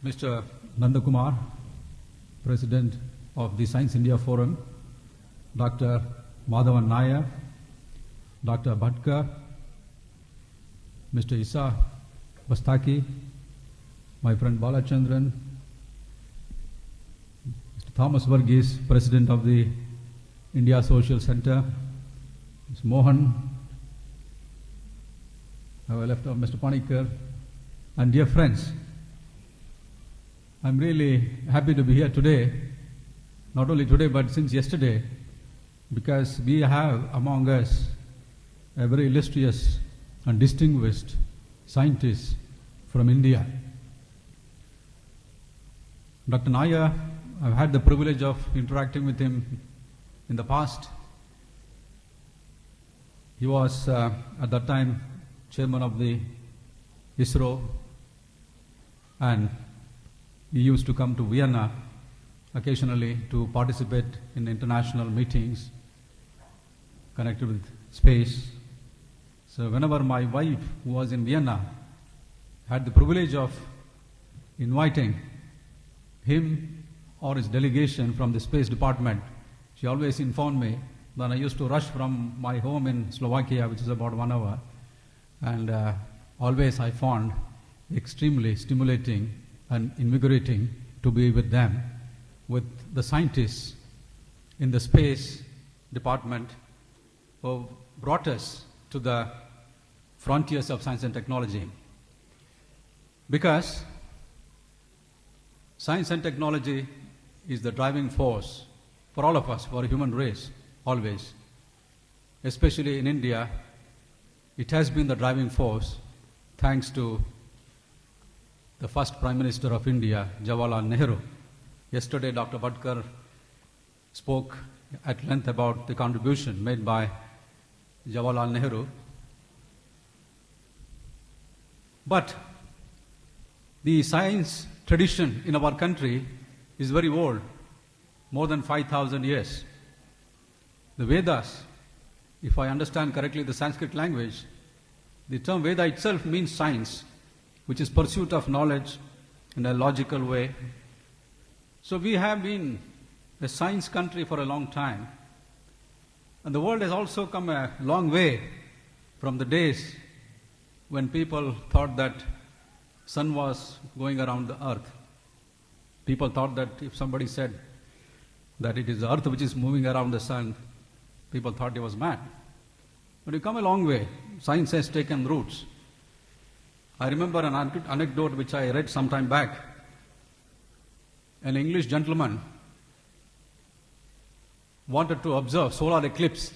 Mr. Nandakumar, President of the Science India Forum, Dr. Madhavan Nair, Dr. Bhatkar, Mr. Isa Bastaki, my friend Balachandran, Mr. Thomas Varghese, President of the India Social Center, Mr. Mohan, I have left out Mr. Panikar, and dear friends, I'm really happy to be here today, not only today but since yesterday, because we have among us a very illustrious and distinguished scientist from India. Dr. Nair, I've had the privilege of interacting with him in the past. He was at that time chairman of the ISRO, and he used to come to Vienna occasionally to participate in international meetings connected with space. So whenever my wife, who was in Vienna, had the privilege of inviting him or his delegation from the space department, she always informed me. Then I used to rush from my home in Slovakia, which is about 1 hour, and always I found extremely stimulating and invigorating to be with them, with the scientists in the space department who brought us to the frontiers of science and technology. Because science and technology is the driving force for all of us, for the human race, always. Especially in India, it has been the driving force thanks to the first Prime Minister of India, Jawaharlal Nehru. Yesterday, Dr. Bhatkar spoke at length about the contribution made by Jawaharlal Nehru. But the science tradition in our country is very old, more than 5,000 years. The Vedas, if I understand correctly the Sanskrit language, the term Veda itself means science, which is pursuit of knowledge in a logical way. So we have been a science country for a long time. And the world has also come a long way from the days when people thought that sun was going around the earth. People thought that if somebody said that it is the earth which is moving around the sun, people thought he was mad. But we've come a long way. Science has taken roots. I remember an anecdote which I read some time back. An English gentleman wanted to observe solar eclipse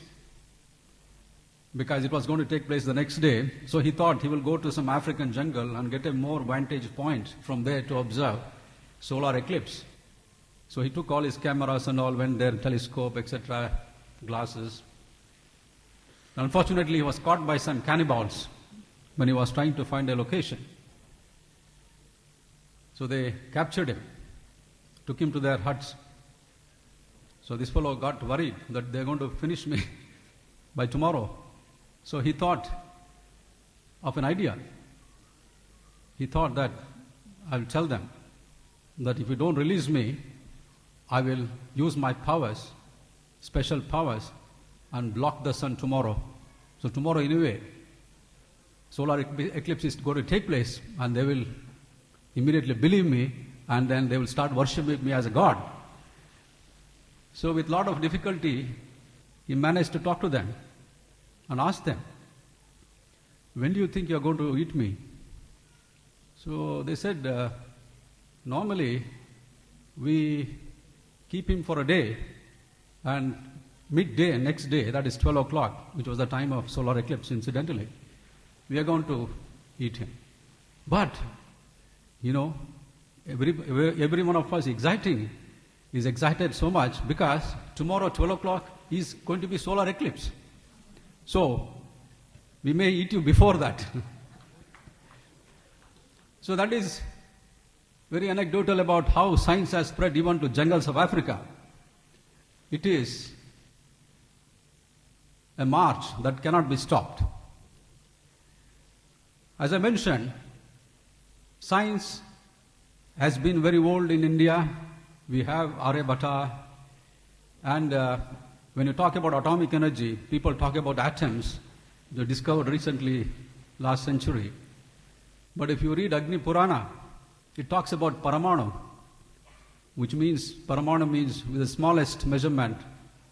because it was going to take place the next day. So he thought he will go to some African jungle and get a more vantage point from there to observe solar eclipse. So he took all his cameras and all, went there, telescope, etc., glasses. Unfortunately, he was caught by some cannibals when he was trying to find a location. So they captured him, took him to their huts. So this fellow got worried that they're going to finish me by tomorrow. So he thought of an idea. He thought that I'll tell them that if you don't release me, I will use my powers, special powers, and block the sun tomorrow. So tomorrow anyway, solar eclipse is going to take place, and they will immediately believe me, and then they will start worshipping me as a god. So with a lot of difficulty, he managed to talk to them and ask them, when do you think you're going to eat me? So they said, normally we keep him for a day, and midday, next day, that is 12 o'clock, which was the time of solar eclipse incidentally, we are going to eat him. But, you know, every one of us is excited so much because tomorrow 12 o'clock is going to be solar eclipse. So, we may eat you before that. So that is very anecdotal about how science has spread even to jungles of Africa. It is a march that cannot be stopped. As I mentioned, science has been very old in India. We have Aryabhatta, and when you talk about atomic energy, people talk about atoms, they discovered recently, last century. But if you read Agni Purana, it talks about Paramanu, which means, Paramanu means with the smallest measurement,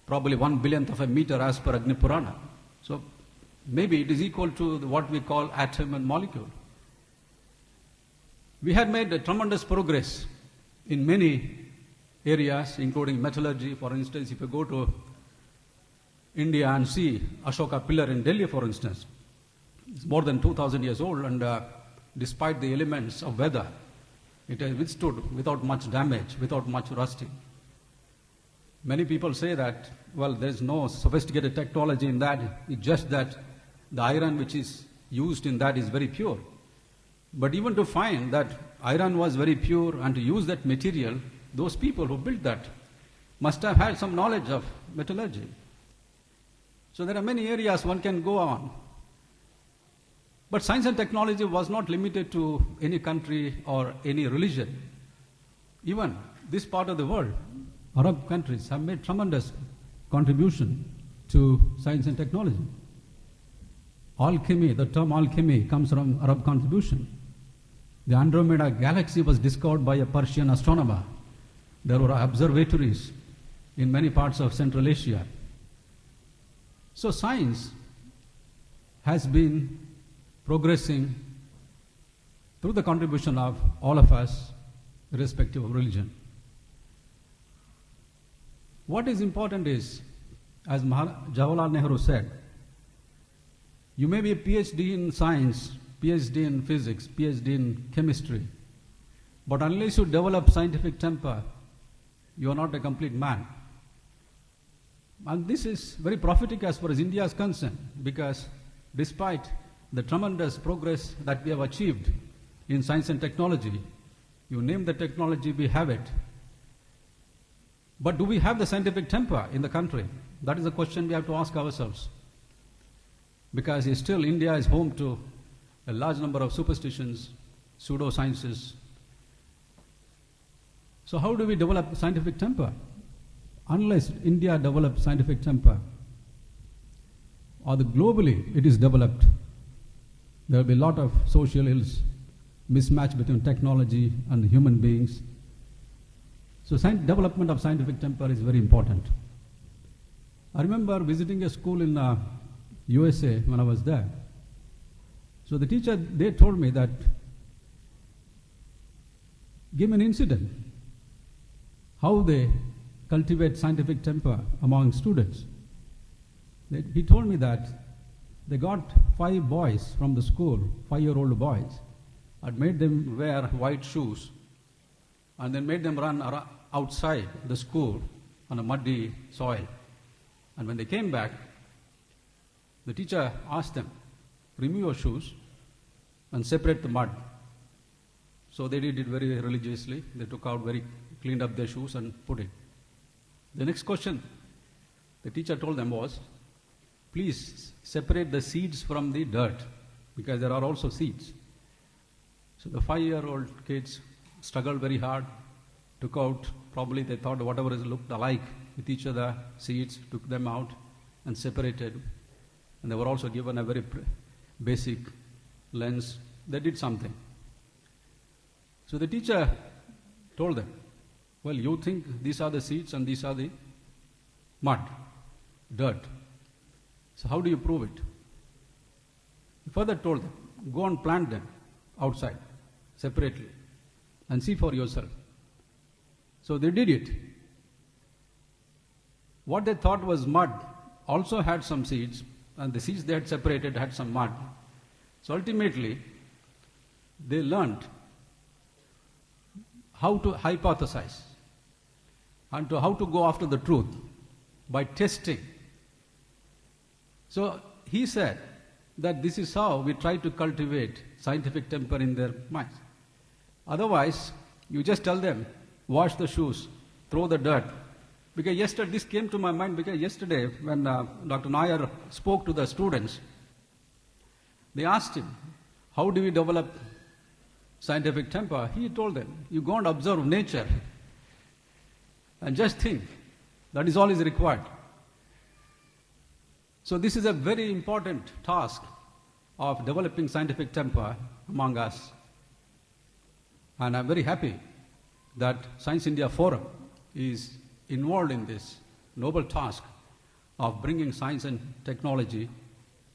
probably 1/1000th of a meter as per Agni Purana. So maybe it is equal to what we call atom and molecule. We had made a tremendous progress in many areas, including metallurgy. For instance, if you go to India and see Ashoka Pillar in Delhi, for instance, it's more than 2,000 years old, and despite the elements of weather, it has withstood without much damage, without much rusting. Many people say that, well, there's no sophisticated technology in that, it's just that the iron which is used in that is very pure. But even to find that iron was very pure and to use that material, those people who built that must have had some knowledge of metallurgy. So there are many areas one can go on. But science and technology was not limited to any country or any religion. Even this part of the world, Arab countries have made tremendous contribution to science and technology. Alchemy, the term alchemy comes from Arab contribution. The Andromeda galaxy was discovered by a Persian astronomer. There were observatories in many parts of Central Asia. So science has been progressing through the contribution of all of us, irrespective of religion. What is important is, as Jawaharlal Nehru said, you may be a PhD in science, PhD in physics, PhD in chemistry, but unless you develop scientific temper, you are not a complete man. And this is very prophetic as far as India is concerned, because despite the tremendous progress that we have achieved in science and technology, you name the technology, we have it. But do we have the scientific temper in the country? That is a question we have to ask ourselves. Because still India is home to a large number of superstitions, pseudosciences. So how do we develop scientific temper? Unless India develops scientific temper, or globally it is developed, there will be a lot of social ills, mismatch between technology and human beings. So development of scientific temper is very important. I remember visiting a school in USA when I was there. So the teacher, they told me that, give me an incident, how they cultivate scientific temper among students. He told me that they got 5 boys from the school, 5-year-old boys, and made them wear white shoes, and then made them run outside the school on a muddy soil. And when they came back, the teacher asked them, remove your shoes and separate the mud. So they did it very religiously. They cleaned up their shoes and put it. The next question the teacher told them was, please separate the seeds from the dirt, because there are also seeds. So the 5-year-old kids struggled very hard, took out, probably they thought whatever looked alike with each other, seeds, took them out and separated. And they were also given a very basic lens. They did something. So the teacher told them, well, you think these are the seeds and these are the mud, dirt. So how do you prove it? He further told them, go and plant them outside, separately, and see for yourself. So they did it. What they thought was mud also had some seeds, and the seeds they had separated had some mud. So ultimately, they learned how to hypothesize and how to go after the truth by testing. So he said that this is how we try to cultivate scientific temper in their minds. Otherwise, you just tell them, wash the shoes, throw the dirt. Because yesterday, this came to my mind because yesterday when Dr. Nair spoke to the students, they asked him, how do we develop scientific temper, he told them, you go and observe nature and just think. That is all is required. So this is a very important task of developing scientific temper among us. And I'm very happy that Science India Forum is involved in this noble task of bringing science and technology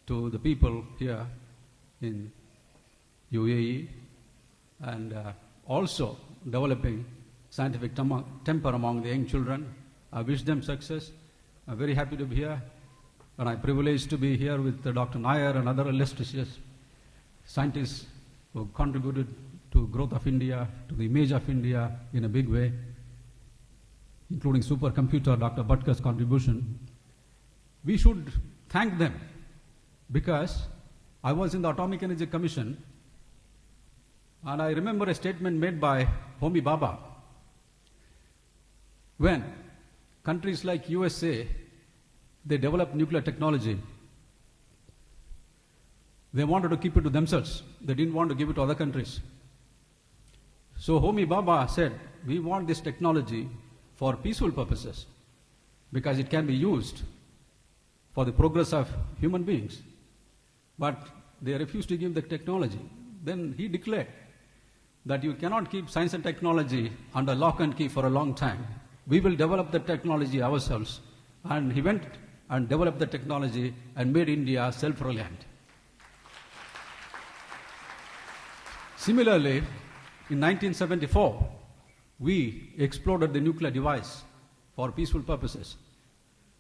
to the people here in UAE and also developing scientific temper among the young children. I wish them success. I'm very happy to be here, and I'm privileged to be here with Dr. Nair and other illustrious scientists who contributed to growth of India, to the image of India in a big way, including supercomputer, Dr. Bhatkar's contribution. We should thank them because I was in the Atomic Energy Commission and I remember a statement made by Homi Bhabha when countries like USA, they developed nuclear technology. They wanted to keep it to themselves. They didn't want to give it to other countries. So Homi Bhabha said, we want this technology for peaceful purposes because it can be used for the progress of human beings. But they refused to give the technology. Then he declared that you cannot keep science and technology under lock and key for a long time. We will develop the technology ourselves. And he went and developed the technology and made India self-reliant. Similarly, in 1974, we exploded the nuclear device for peaceful purposes.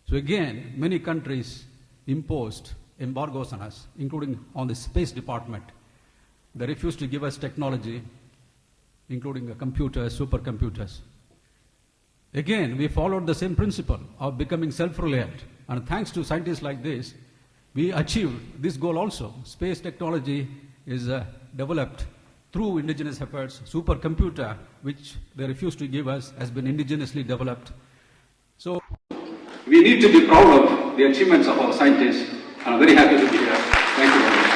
So again, many countries imposed embargoes on us, including on the Space Department. They refused to give us technology, including computers, supercomputers. Again, we followed the same principle of becoming self-reliant. And thanks to scientists like this, we achieved this goal also. Space technology is developed through indigenous efforts. Supercomputer, which they refused to give us, has been indigenously developed. So we need to be proud of the achievements of our scientists. And I'm very happy to be here. Thank you very much.